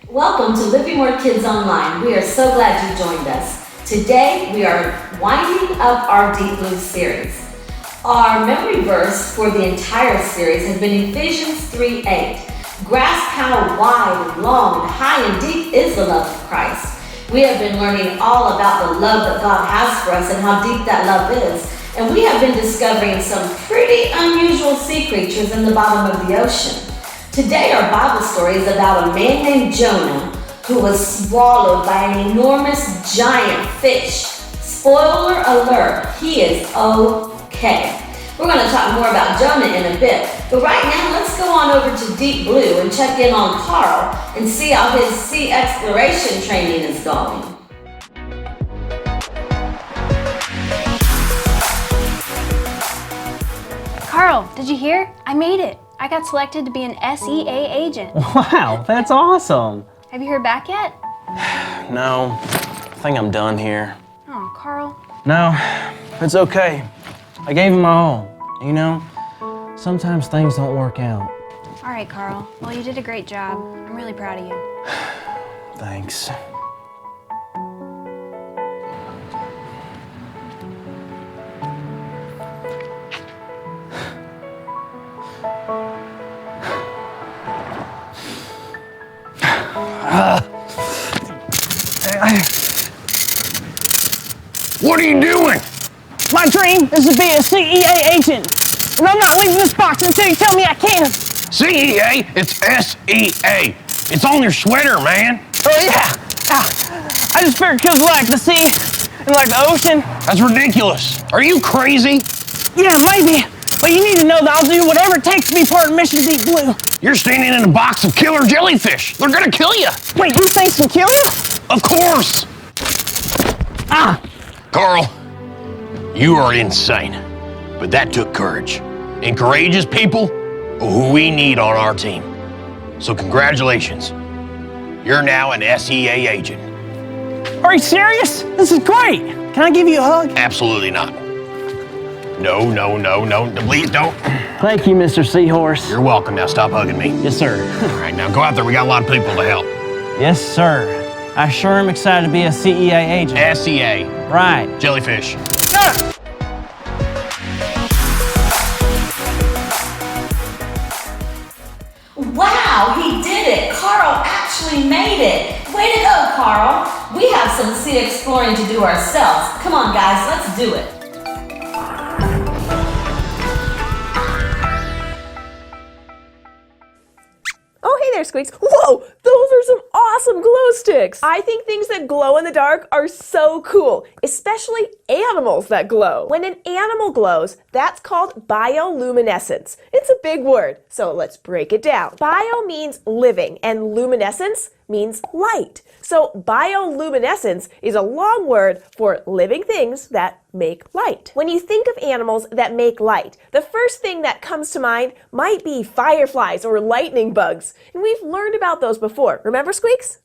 Welcome to Livermore Kids Online. We are so glad you joined us. Today we are winding up our Deep Blue series. Our memory verse for the entire series has been Ephesians 3:8. Grasp how wide and long and high and deep is the love of Christ. We have been learning all about the love that God has for us and how deep that love is. And we have been discovering some pretty unusual sea creatures in the bottom of the ocean. Today our Bible story is about a man named Jonah who was swallowed by an enormous giant fish. Spoiler alert, he is okay. We're going to talk more about Jonah in a bit, but right now let's go on over to Deep Blue and check in on Carl and see how his sea exploration training is going. Carl, did you hear? I made it. I got selected to be an SEA agent. Wow, that's awesome. Have you heard back yet? No, I think I'm done here. Oh, Carl. No, it's okay. I gave it my all. You know, sometimes things don't work out. All right, Carl. Well, you did a great job. I'm really proud of you. Thanks. What are you doing? My dream is to be a CEA agent, and I'm not leaving this box until you tell me I can. CEA? It's SEA. It's on your sweater, man. Oh yeah, I just figured because like the sea and like the ocean. That's ridiculous. Are you crazy? Yeah, maybe, but you need to know that I'll do whatever it takes to be part of Mission Deep Blue. You're standing in a box of killer jellyfish. They're gonna kill you. Wait, these things can kill you? Of course. Carl, you are insane. But that took courage. And courageous people are who we need on our team. So congratulations. You're now an SEA agent. Are you serious? This is great. Can I give you a hug? Absolutely not. No. Please don't. Thank you, Mr. Seahorse. You're welcome. Now stop hugging me. Yes, sir. All right, now go out there. We got a lot of people to help. Yes, sir. I sure am excited to be a CEA agent. SEA. Right. Jellyfish. Wow, he did it! Carl actually made it! Way to go, Carl! We have some sea exploring to do ourselves. Come on, guys, let's do it. Oh, hey there, Squeaks. Whoa, those are some awesome glow sticks. I think things that glow in the dark are so cool, especially animals that glow. When an animal glows, that's called bioluminescence. It's a big word, so let's break it down. Bio means living, and luminescence means light. So bioluminescence is a long word for living things that make light. When you think of animals that make light, the first thing that comes to mind might be fireflies or lightning bugs. And we've learned about those before. Remember, Squeaks?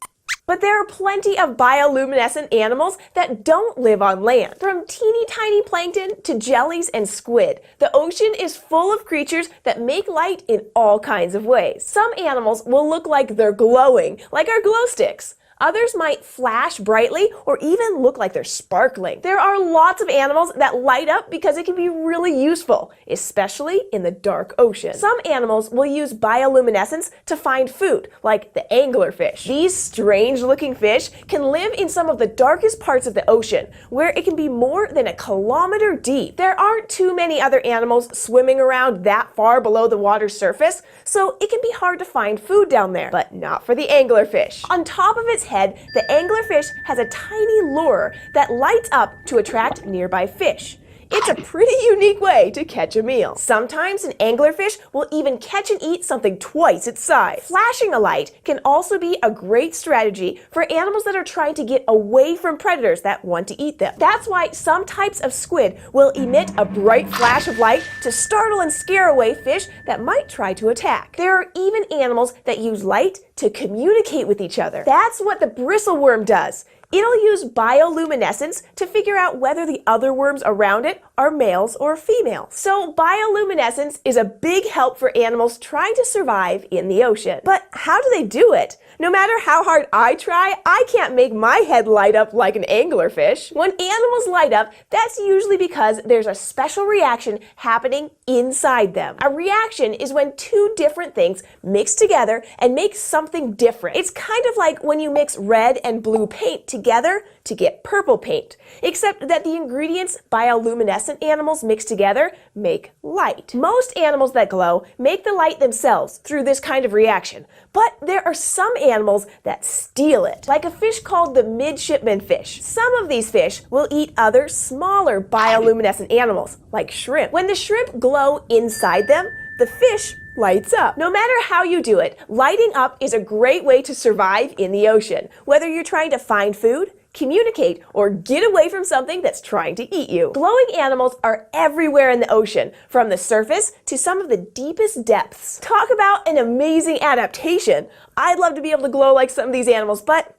But there are plenty of bioluminescent animals that don't live on land. From teeny tiny plankton to jellies and squid, the ocean is full of creatures that make light in all kinds of ways. Some animals will look like they're glowing, like our glow sticks. Others might flash brightly or even look like they're sparkling. There are lots of animals that light up because it can be really useful, especially in the dark ocean. Some animals will use bioluminescence to find food, like the anglerfish. These strange-looking fish can live in some of the darkest parts of the ocean, where it can be more than a kilometer deep. There aren't too many other animals swimming around that far below the water's surface, so it can be hard to find food down there, but not for the anglerfish. On top of its head, the anglerfish has a tiny lure that lights up to attract nearby fish. It's a pretty unique way to catch a meal. Sometimes an anglerfish will even catch and eat something twice its size. Flashing a light can also be a great strategy for animals that are trying to get away from predators that want to eat them. That's why some types of squid will emit a bright flash of light to startle and scare away fish that might try to attack. There are even animals that use light to communicate with each other. That's what the bristleworm does. It'll use bioluminescence to figure out whether the other worms around it are males or females. So bioluminescence is a big help for animals trying to survive in the ocean. But how do they do it? No matter how hard I try, I can't make my head light up like an anglerfish. When animals light up, that's usually because there's a special reaction happening inside them. A reaction is when two different things mix together and make something different. It's kind of like when you mix red and blue paint together to get purple paint, except that the ingredients bioluminescent animals mix together make light. Most animals that glow make the light themselves through this kind of reaction, but there are some animals that steal it, like a fish called the midshipman fish. Some of these fish will eat other smaller bioluminescent animals, like shrimp. When the shrimp glow inside them, the fish lights up. No matter how you do it, lighting up is a great way to survive in the ocean, whether you're trying to find food, communicate, or get away from something that's trying to eat you. Glowing animals are everywhere in the ocean, from the surface to some of the deepest depths. Talk about an amazing adaptation. I'd love to be able to glow like some of these animals, but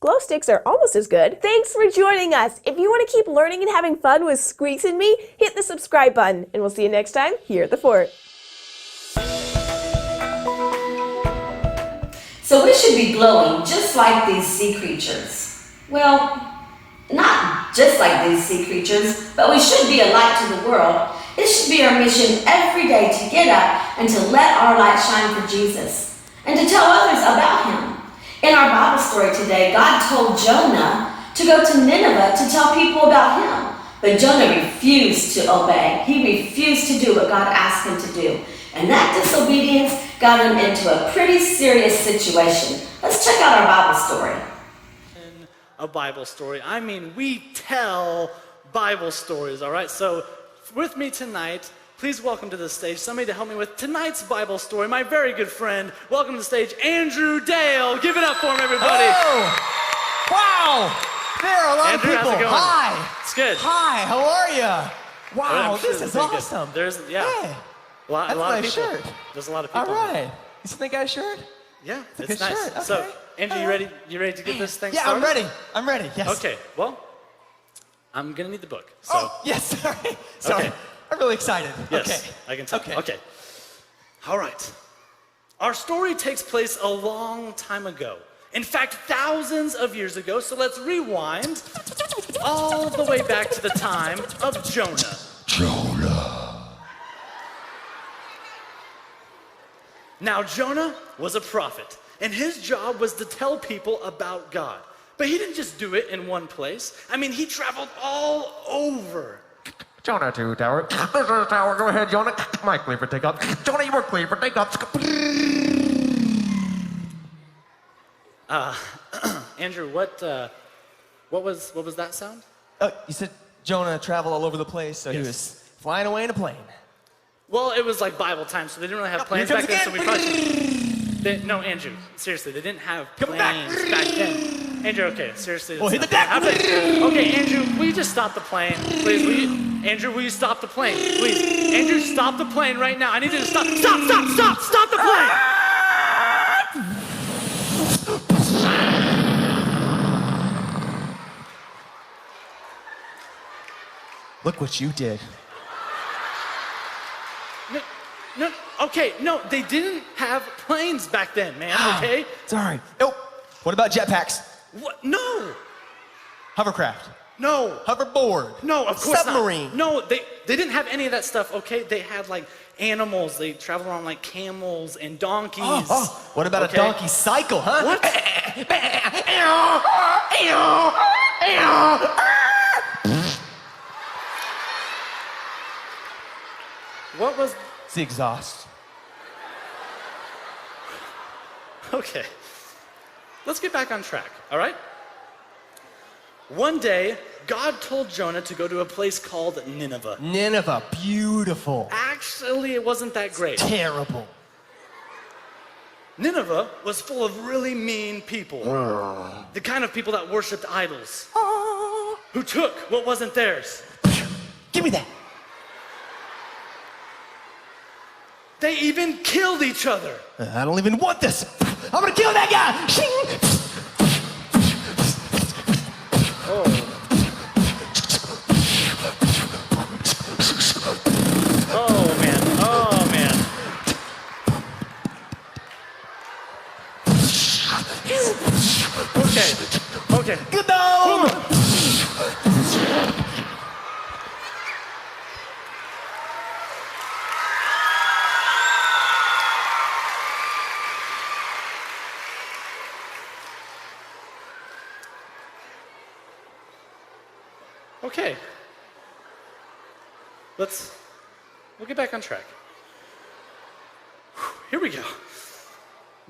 glow sticks are almost as good. Thanks for joining us. If you want to keep learning and having fun with Squeaks and me, hit the subscribe button, and we'll see you next time here at the fort. So we should be glowing just like these sea creatures. Well, not just like these sea creatures, but we should be a light to the world. It should be our mission every day to get up and to let our light shine for Jesus and to tell others about him. In our Bible story today, God told Jonah to go to Nineveh to tell people about him. But Jonah refused to obey. He refused to do what God asked him to do. And that disobedience got him into a pretty serious situation. Let's check out our Bible story. A Bible story. I mean, we tell Bible stories, all right? So with me tonight, please welcome to the stage somebody to help me with tonight's Bible story, my very good friend. Welcome to the stage, Andrew Dale. Give it up for him, everybody. Oh! Wow! There are a lot Andrew, of people. how's it going? Hi! It's good. Hi, how are you? Wow, I'm sure this it's is pretty good. awesome. There's, yeah. Hey, A lot that's of a nice people. shirt. There's a lot of people. All right. You see that guy's shirt? Yeah, a it's good nice. shirt, okay. So, Andrew, you ready? You ready to get this thing Yeah, started? I'm ready, yes. Okay, well, I'm gonna need the book. So, Oh, yes, sorry. Okay. I'm really excited. yes, Okay. I can tell. Okay. Okay. All right. Our story takes place a long time ago. In fact, thousands of years ago. So let's rewind all the way back to the time of Jonah. Now, Jonah was a prophet, and his job was to tell people about God. But he didn't just do it in one place. I mean, he traveled all over. Jonah 2 tower. This is tower. Go ahead, Jonah. My cleaver, take up. Jonah, your cleaver, take up. Andrew, what was that sound? You said Jonah traveled all over the place, so he Yes. was flying away in a plane. Well, it was like Bible time, so they didn't really have planes Here back comes then. So we probably no, Andrew. Seriously, they didn't have Coming back. planes back then. Andrew, okay, seriously. Oh, that's hit the not- deck. Okay, Andrew, will you just stop the plane, please? Andrew, will you stop the plane, please? Andrew, stop the plane right now. I need you to stop. Stop the plane. Look what you did. No, okay, no, they didn't have planes back then, man. Okay. Sorry. Oh, what about jetpacks? What? No. Hovercraft? No. Hoverboard? No, of course Submarine? not. No, they didn't have any of that stuff, okay? They had like animals. They traveled on like camels and donkeys. Oh, what about Okay. a donkey cycle, huh? What? What was... It's the exhaust. Okay. Let's get back on track, all right? One day, God told Jonah to go to a place called Nineveh. Nineveh, beautiful. Actually, it wasn't that great. Terrible. Nineveh was full of really mean people. The kind of people that worshipped idols. Who took what wasn't theirs. Give me that. They even killed each other. I don't even want this. I'm gonna kill that guy. Shing. Oh man, oh man. Okay. Good dog. Okay. We'll get back on track. Here we go.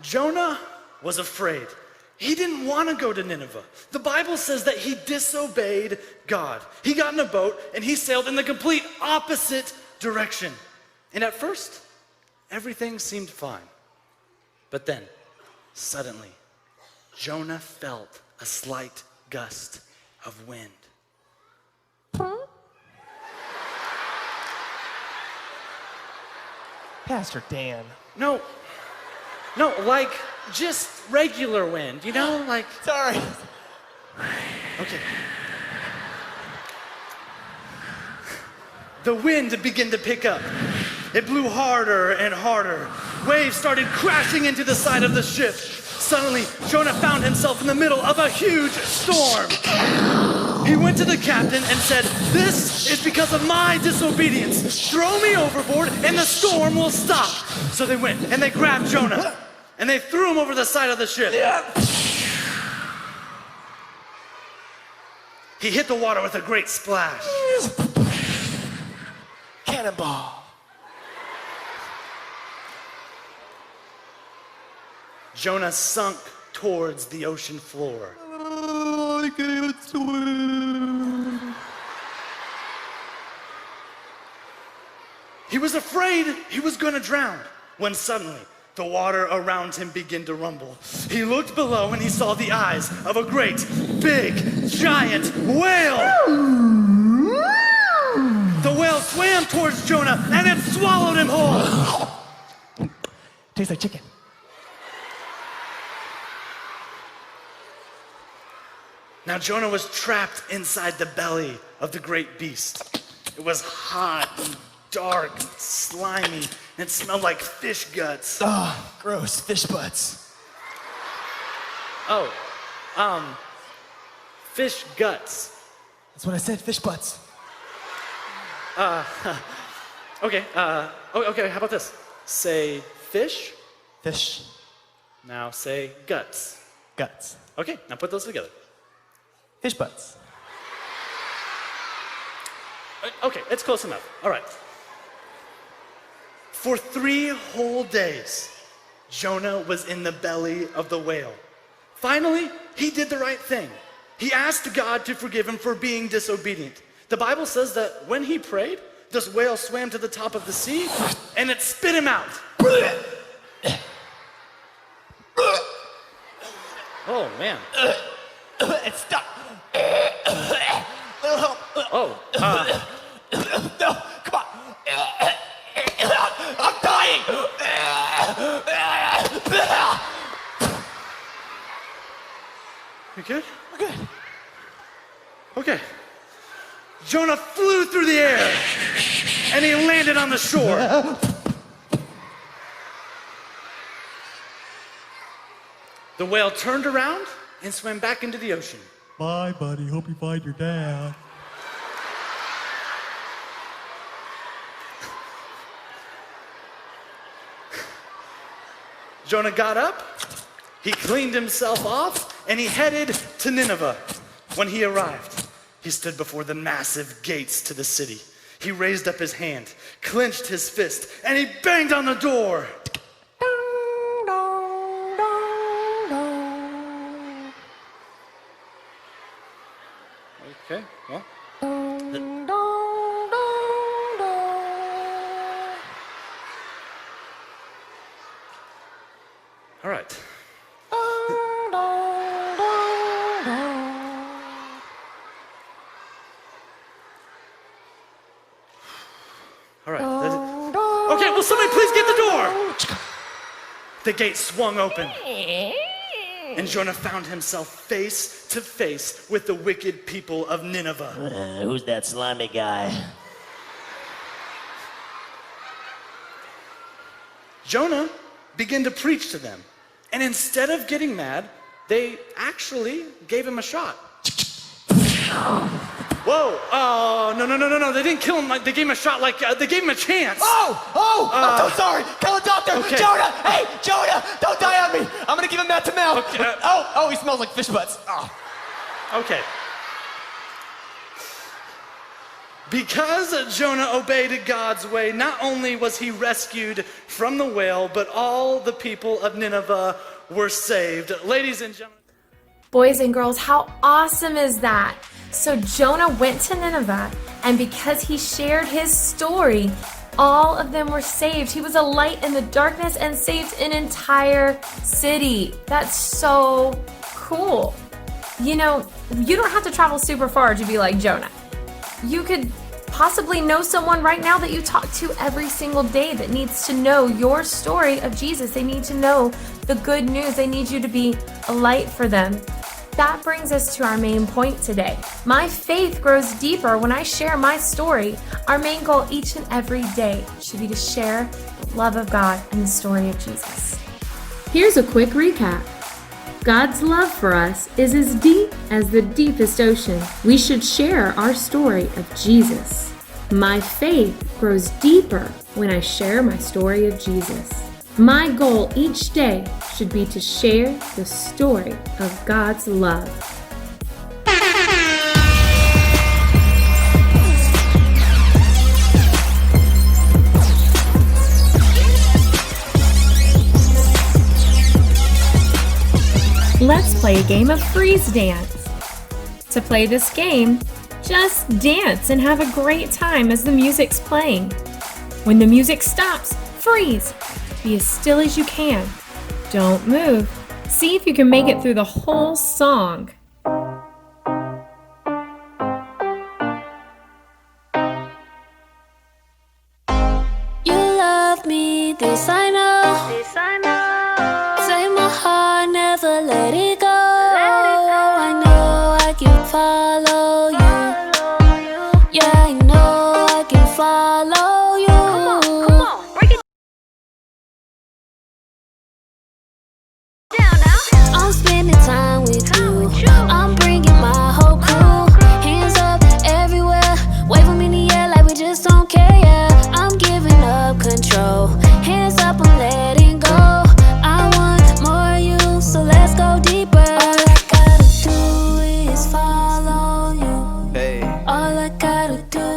Jonah was afraid. He didn't want to go to Nineveh. The Bible says that he disobeyed God. He got in a boat and he sailed in the complete opposite direction. And at first, everything seemed fine. But then, suddenly, Jonah felt a slight gust of wind. Pastor Dan. No, like just regular wind, you know, like. Sorry. Okay. The wind began to pick up. It blew harder and harder. Waves started crashing into the side of the ship. Suddenly, Jonah found himself in the middle of a huge storm. He went to the captain and said, "This is because of my disobedience. Throw me overboard and the storm will stop." So they went and they grabbed Jonah and they threw him over the side of the ship. He hit the water with a great splash. Cannonball. Jonah sunk towards the ocean floor. I can't swim. He was afraid he was going to drown when suddenly the water around him began to rumble. He looked below and he saw the eyes of a great, big, giant whale. The whale swam towards Jonah and it swallowed him whole. Tastes like chicken. Now Jonah was trapped inside the belly of the great beast. It was hot and dark and slimy and it smelled like fish guts. Oh, gross. Fish butts. Oh, fish guts. That's what I said, fish butts. Okay, okay, how about this? Say fish, Fish. now say guts. Guts. Okay, now put those together. Fish butts. Okay, it's close enough. All right. For 3 whole days, Jonah was in the belly of the whale. Finally, he did the right thing. He asked God to forgive him for being disobedient. The Bible says that when he prayed, this whale swam to the top of the sea and it spit him out. Oh, man. It's stuck. Oh, No, come on. I'm dying. you good? We're good. Okay. Jonah flew through the air and he landed on the shore. The whale turned around and swam back into the ocean. Bye, buddy. Hope you find your dad. Jonah got up, he cleaned himself off, and he headed to Nineveh. When he arrived, he stood before the massive gates to the city. He raised up his hand, clenched his fist, and he banged on the door. Okay, well. All right. All right. Okay, will somebody please get the door? The gate swung open, and Jonah found himself face to face with the wicked people of Nineveh. Who's that slimy guy? Jonah began to preach to them. And instead of getting mad, they actually gave him a shot. Whoa, oh, no, they didn't kill him, they gave him a shot like, they gave him a chance. I'm so sorry. Call a doctor. Okay. Jonah, hey, Jonah, don't die on me. I'm gonna give him that to Mel. Okay, he smells like fish butts. Oh. Okay. Because Jonah obeyed God's way, not only was he rescued from the whale, but all the people of Nineveh were saved. Ladies and gentlemen. Boys and girls, how awesome is that? So Jonah went to Nineveh, and because he shared his story, all of them were saved. He was a light in the darkness and saved an entire city. That's so cool. You know, you don't have to travel super far to be like Jonah. You could possibly know someone right now that you talk to every single day that needs to know your story of Jesus. They need to know the good news. They need you to be a light for them. That brings us to our main point today. My faith grows deeper when I share my story. Our main goal each and every day should be to share the love of God and the story of Jesus. Here's a quick recap. God's love for us is as deep as the deepest ocean. We should share our story of Jesus. My faith grows deeper when I share my story of Jesus. My goal each day should be to share the story of God's love. Let's play a game of freeze dance. To play this game, just dance and have a great time as the music's playing. When the music stops, freeze. Be as still as you can. Don't move. See if you can make it through the whole song. You love me, this I know. Take my heart, never let it go. I know I can follow you. Yeah, I know I can follow you. Come on, break it down now. I'm spending time with you. I'm bringing my whole crew. Hands up everywhere, waving in the air like we just don't care. Yeah, I'm giving up control. Hands up, I'm letting go. I want more of you, so let's go deeper. All I gotta do is follow you. Hey, All I gotta do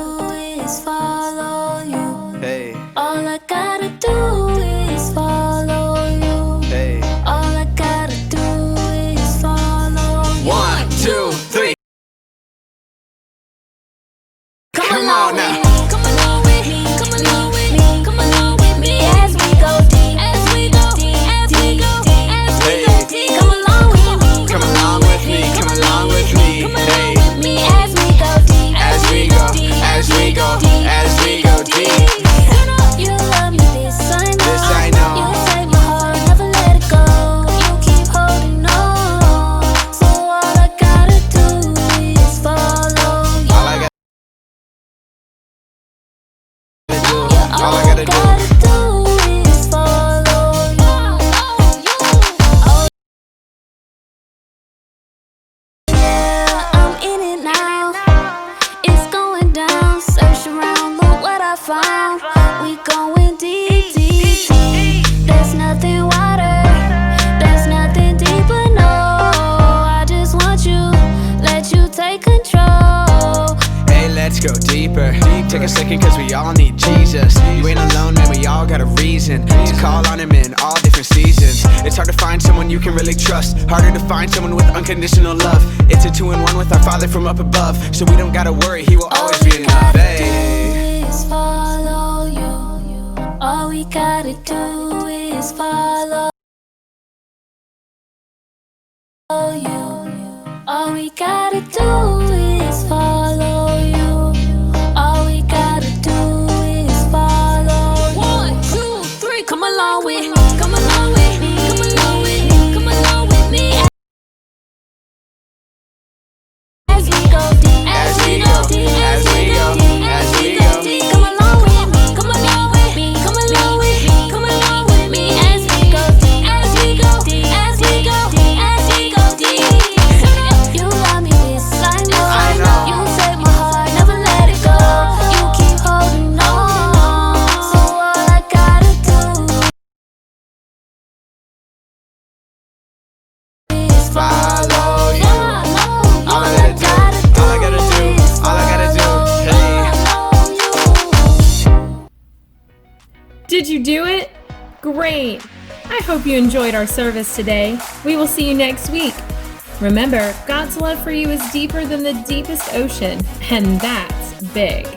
is follow you. hey, All I gotta do is follow you. hey. All I gotta do is follow you. 1, 2, 3. Come on now. Come along with me. Come along with me. Come along with me as we go deep. As we go deep. As we go deep. As we go deep. Come along with me. Come along with me. Come along with me. Come Hey, along with me as we go deep. as we go, as we go, as we go deep. You know you love me, this I know. This I know. You take my heart, never let it go. You keep holding on. So all I gotta do is follow you. All I gotta do, all I gotta do. is follow you. Oh, yeah, I'm in it now. It's going down. Search around, look what I found. We going deep, deep, deep. There's nothing wider. There's nothing deeper. No, I just want you. Let you take control. Hey, let's go deeper. Take a second, cause we all need Jesus. You ain't alone, man, we all got a reason to call on him in all different seasons. It's hard to find someone you can really trust. Harder to find someone with unconditional love. It's a 2-in-1 with our Father from up above. So we don't gotta worry, he will always be enough. Hey. Is follow you. All we gotta do is follow you. All we gotta do is follow you. All we gotta do is follow you. 1, 2, 3, come along with me. Come along with me. Come along with me. Come along with me. As we go deep. As we go deep. As we go deep. As we go deep. Come along with me. Come along with me. Come along with me. Come along with me. As we go deep. As we go deep. you do it? Great! I hope you enjoyed our service today. We will see you next week. Remember, God's love for you is deeper than the deepest ocean, and that's big.